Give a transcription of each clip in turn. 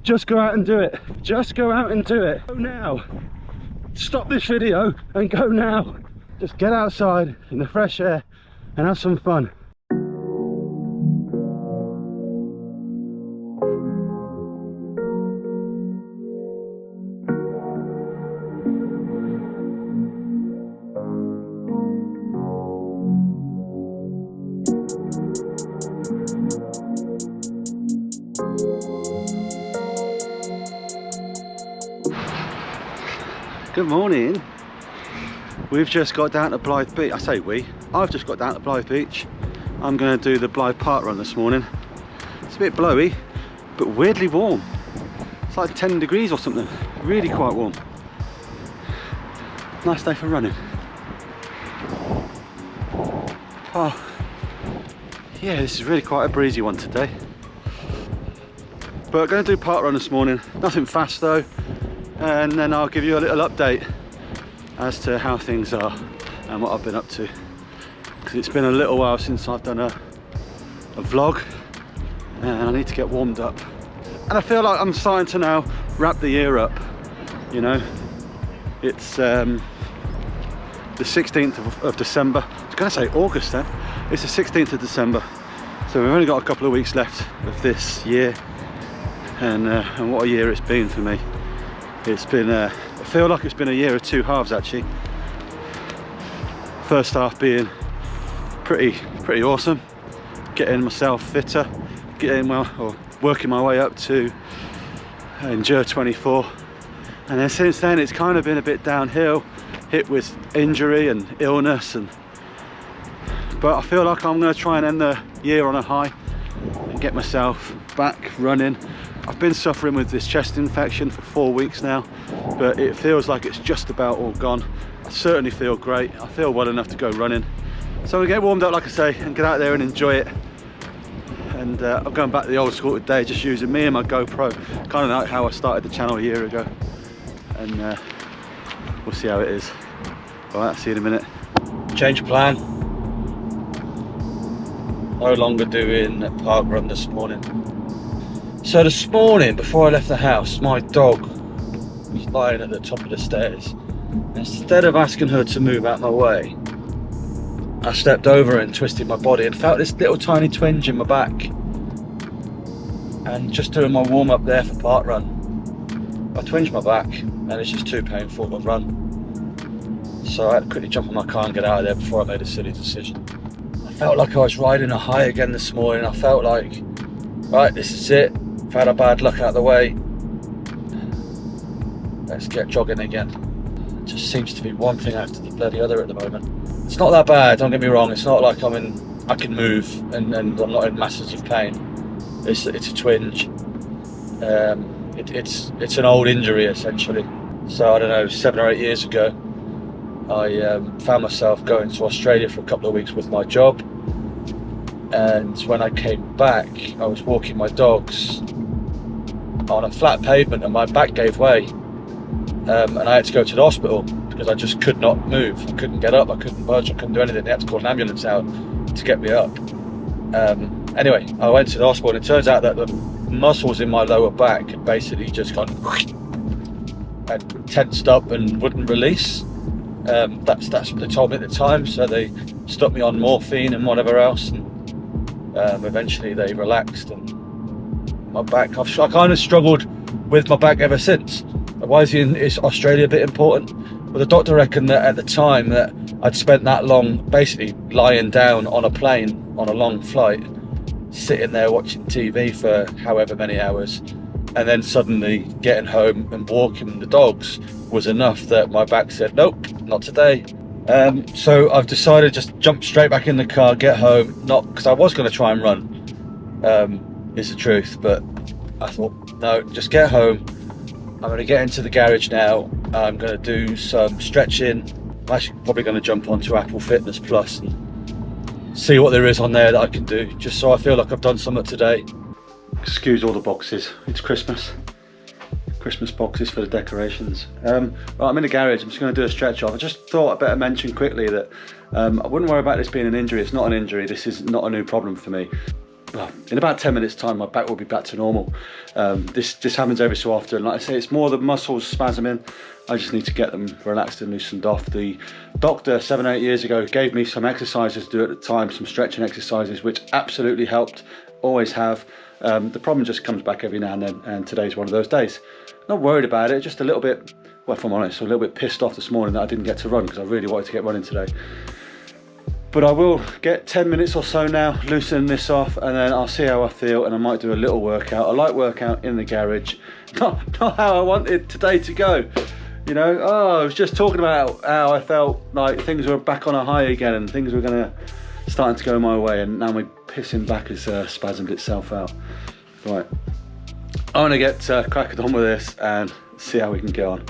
just go out and do it. Just go out and do it. Go now. Stop this video and go now. Just get outside in the fresh air and have some fun. Good morning. We've just got down to Blythe Beach. I say we. I've just got down to Blythe Beach. I'm going to do the Blythe Park run this morning. It's a bit blowy, but weirdly warm. It's like 10 degrees or something. Really quite warm. Nice day for running. Oh, yeah, this is really quite a breezy one today. But I'm going to do park run this morning. Nothing fast though. And then I'll give you a little update as to how things are and what I've been up to, because it's been a little while since I've done a vlog and I need to get warmed up, and I feel like I'm starting to now wrap the year up, you know. It's the 16th of December. I was going to say August then. It's the 16th of December, so we've only got a couple of weeks left of this year, and what a year it's been for me. It's been, I feel like it's been a year of two halves actually. First half being pretty awesome, getting myself fitter, working my way up to Endure 24, and then since then it's kind of been a bit downhill, hit with injury and illness, but I feel like I'm going to try and end the year on a high and get myself back running. I've been suffering with this chest infection for 4 weeks now, but it feels like it's just about all gone. I certainly feel great. I feel well enough to go running. So I'm gonna get warmed up, like I say, and get out there and enjoy it. And I'm going back to the old school today, just using me and my GoPro, kind of like how I started the channel a year ago. And we'll see how it is. All right, I'll see you in a minute. Change of plan. No longer doing a park run this morning. So this morning, before I left the house, my dog was lying at the top of the stairs. Instead of asking her to move out my way, I stepped over and twisted my body and felt this little tiny twinge in my back. And just doing my warm up there for park run, I twinged my back and it's just too painful to run. So I had to quickly jump in my car and get out of there before I made a silly decision. I felt like I was riding a high again this morning. I felt like, right, this is it. I've had a bad luck out of the way. Let's get jogging again. It just seems to be one thing after the bloody other at the moment. It's not that bad, don't get me wrong. It's not like I can move and I'm not in massive pain. It's a twinge. It's an old injury essentially. So I don't know, 7 or 8 years ago, I found myself going to Australia for a couple of weeks with my job. And when I came back, I was walking my dogs on a flat pavement and my back gave way, and I had to go to the hospital because I just could not move. I couldn't get up, I couldn't budge, I couldn't do anything. They had to call an ambulance out to get me up. Anyway, I went to the hospital and it turns out that the muscles in my lower back had basically just gone and tensed up and wouldn't release. That's what they told me at the time, so they stuck me on morphine and whatever else, and eventually they relaxed, and my back, I kind of struggled with my back ever since. Why is Australia a bit important? Well, the doctor reckoned that at the time that I'd spent that long basically lying down on a plane on a long flight, sitting there watching TV for however many hours, and then suddenly getting home and walking the dogs was enough that my back said, nope, not today. So I've decided just jump straight back in the car, get home, not because I was going to try and run, is the truth, but I thought, no, just get home. I'm going to get into the garage now. I'm going to do some stretching. I'm actually probably going to jump onto Apple Fitness Plus and see what there is on there that I can do, just so I feel like I've done something today. Excuse all the boxes, it's Christmas boxes for the decorations. Right, I'm in the garage. I'm just going to do a stretch off. I just thought I'd better mention quickly that I wouldn't worry about this being an injury. It's not an injury. This is not a new problem for me. well, in about 10 minutes time, my back will be back to normal. This happens every so often. Like I say, it's more the muscles spasming. I just need to get them relaxed and loosened off. The doctor 7 or 8 years ago gave me some exercises to do at the time, some stretching exercises, which absolutely helped, always have. The problem just comes back every now and then, and today's one of those days. Not worried about it, just a little bit, well, if I'm honest, a little bit pissed off this morning that I didn't get to run, because I really wanted to get running today. But I will get 10 minutes or so now, loosen this off, and then I'll see how I feel, and I might do a little workout, a light workout in the garage. Not how I wanted today to go. You know, I was just talking about how I felt like things were back on a high again and things were starting to go my way, and now my pissing back has spasmed itself out. Right, I'm gonna get cracking on with this and see how we can get on.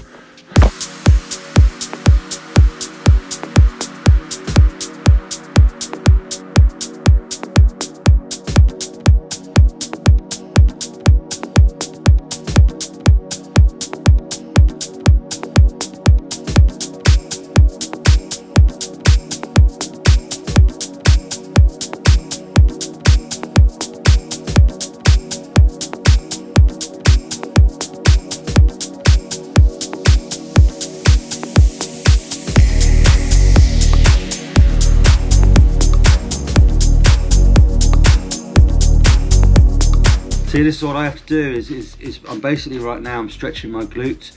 See, this is what I have to do is I'm basically right now I'm stretching my glutes,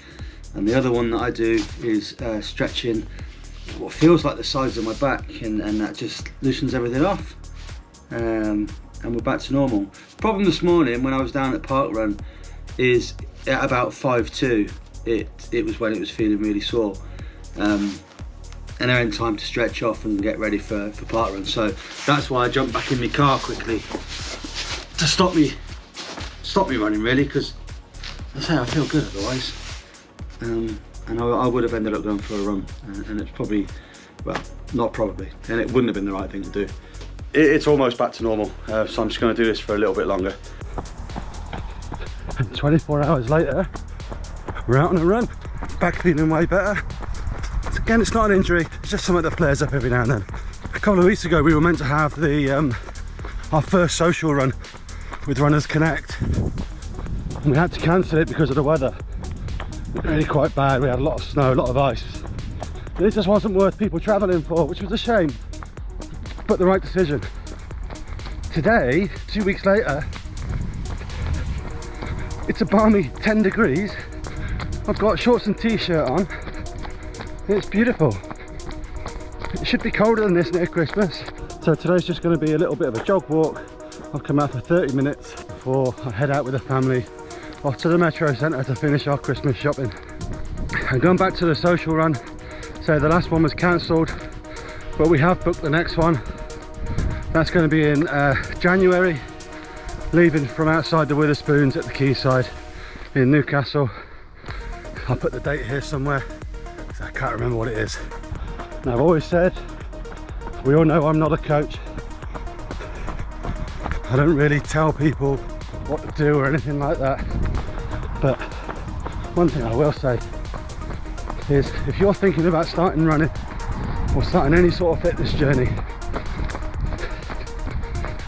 and the other one that I do is stretching what feels like the sides of my back, and that just loosens everything off, and we're back to normal. Problem this morning when I was down at Parkrun is at about 5:02 it was when it was feeling really sore, and they're in time to stretch off and get ready for Parkrun, so that's why I jumped back in my car quickly to stop me running, really, because I say I feel good otherwise, and I would have ended up going for a run, and it's probably, well, not probably, and it wouldn't have been the right thing to do. It's almost back to normal, so I'm just going to do this for a little bit longer. 24 hours later, we're out on a run, back feeling way better. Again, it's not an injury, it's just something that flares up every now and then. A couple of weeks ago we were meant to have the our first social run with Runners Connect, and we had to cancel it because of the weather. It was really quite bad. We had a lot of snow, a lot of ice. It just wasn't worth people travelling for, which was a shame, but the right decision. Today, 2 weeks later, it's a balmy 10 degrees. I've got shorts and t-shirt on. It's beautiful. It should be colder than this near Christmas. So today's just going to be a little bit of a jog walk. I've come out for 30 minutes before I head out with the family off to the Metro Centre to finish our Christmas shopping. I'm going back to the social run. So the last one was cancelled, but we have booked the next one. That's going to be in January, leaving from outside the Witherspoons at the quayside in Newcastle. I'll put the date here somewhere, so I can't remember what it is. Now, I've always said, we all know I'm not a coach. I don't really tell people what to do or anything like that, but one thing I will say is, if you're thinking about starting running or starting any sort of fitness journey,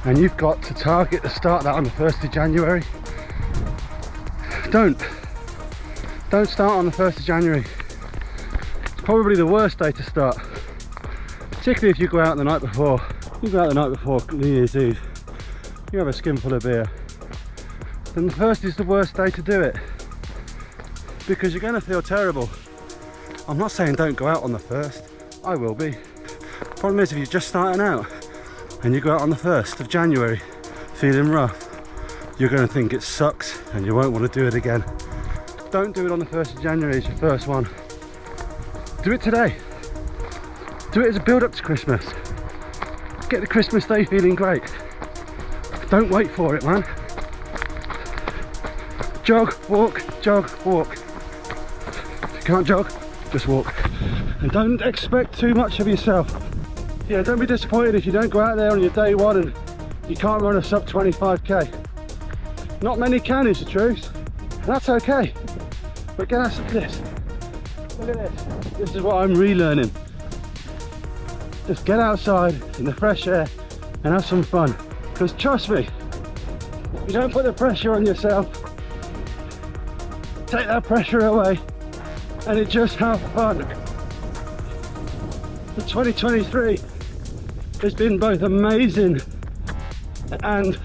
and you've got to target to start that on the 1st of January, don't start on the 1st of January. It's probably the worst day to start, particularly if you go out the night before. You go out the night before New Year's Eve, you have a skinful of beer, then the 1st is the worst day to do it, because you're going to feel terrible. I'm not saying don't go out on the 1st, I will be. Problem is, if you're just starting out and you go out on the 1st of January feeling rough, you're going to think it sucks and you won't want to do it again. Don't do it on the 1st of January as your first one. Do it today. Do it as a build up to Christmas. Get the Christmas day feeling great. Don't wait for it, man. Jog, walk, jog, walk. If you can't jog, just walk. And don't expect too much of yourself. Yeah, don't be disappointed if you don't go out there on your day one and you can't run a sub 25k. Not many can, is the truth. And that's okay. But get out of this. Look at this. This is what I'm relearning. Just get outside in the fresh air and have some fun. Because trust me, You don't put the pressure on yourself. Take that pressure away and it just have fun. The 2023 has been both amazing and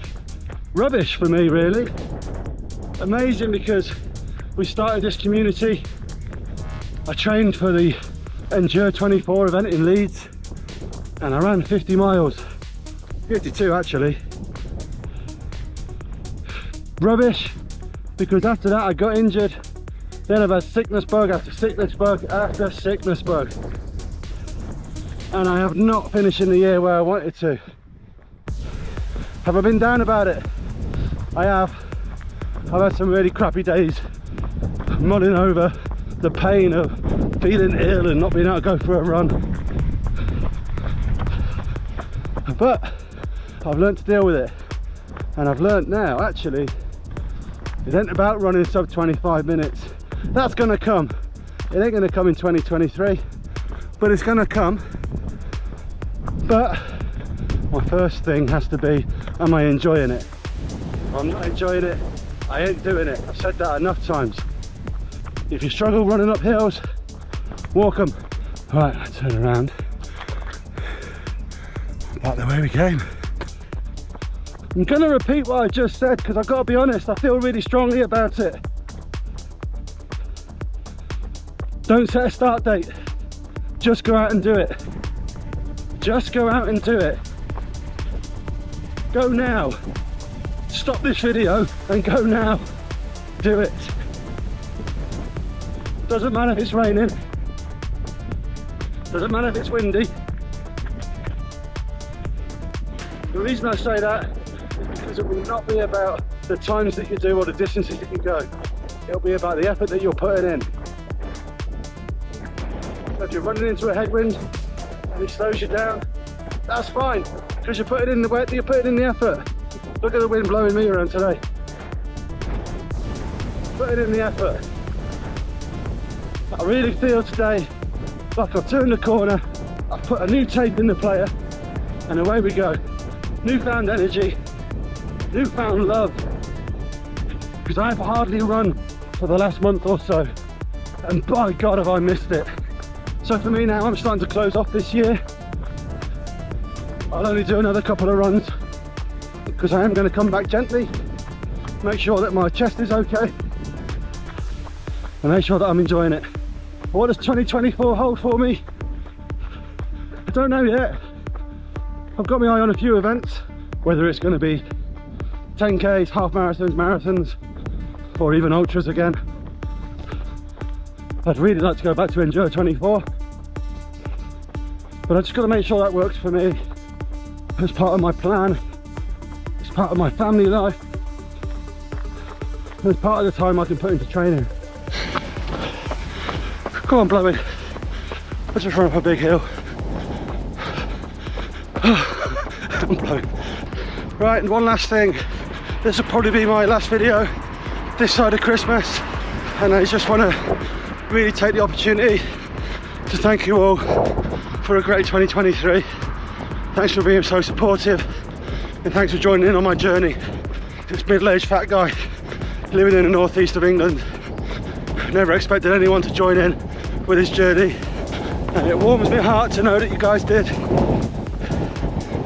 rubbish for me, really. Amazing because we started this community. I trained for the Endure 24 event in Leeds and I ran 50 miles, 52 actually. Rubbish because after that I got injured, then I've had sickness bug after sickness bug after sickness bug, and I have not finished in the year where I wanted to. Have I been down about it? I have. I've had some really crappy days mulling over the pain of feeling ill and not being able to go for a run, but I've learned to deal with it, and I've learned now actually it ain't about running sub 25 minutes. That's gonna come. It ain't gonna come in 2023, but it's gonna come. But my first thing has to be, am I enjoying it? If I'm not enjoying it, I ain't doing it. I've said that enough times. If you struggle running up hills, walk them. Right, I turn around. Back the way we came. I'm gonna repeat what I just said because I've got to be honest, I feel really strongly about it. Don't set a start date. Just go out and do it. Just go out and do it. Go now. Stop this video and go now. Do it. Doesn't matter if it's raining. Doesn't matter if it's windy. The reason I say that is because it will not be about the times that you do or the distances that you go. It'll be about the effort that you're putting in. So if you're running into a headwind and it slows you down, that's fine, because you're putting in the work, you're putting in the effort. Look at the wind blowing me around today. Putting in the effort. I really feel today like I've turned the corner, I've put a new tape in the player, and away we go. Newfound energy, newfound love, because I've hardly run for the last month or so, and by God have I missed it. So for me now, I'm starting to close off this year. I'll only do another couple of runs because I am going to come back gently, make sure that my chest is okay, and make sure that I'm enjoying it. What does 2024 hold for me? I don't know yet. I've got my eye on a few events, whether it's going to be 10Ks, half marathons, marathons, or even ultras again. I'd really like to go back to Endure 24, but I just got to make sure that works for me as part of my plan, as part of my family life, and as part of the time I can put into training. Come on, blow it. Let's just run up a big hill. I'm blowing. Right, and one last thing. This will probably be my last video this side of Christmas, and I just want to really take the opportunity to thank you all for a great 2023. Thanks for being so supportive, and thanks for joining in on my journey. This middle-aged fat guy living in the northeast of England. Never expected anyone to join in with his journey, and it warms my heart to know that you guys did.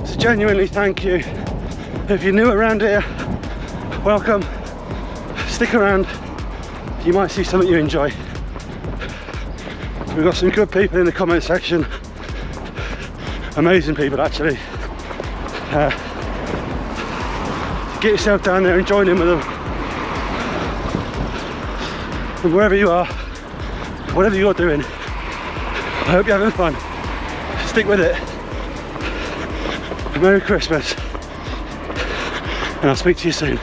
So genuinely thank you. If you're new around here, welcome. Stick around, you might see something you enjoy. We've got some good people in the comment section, amazing people actually. Get yourself down there and join in with them. And wherever you are, whatever you're doing, I hope you're having fun. Stick with it. Merry Christmas, and I'll speak to you soon.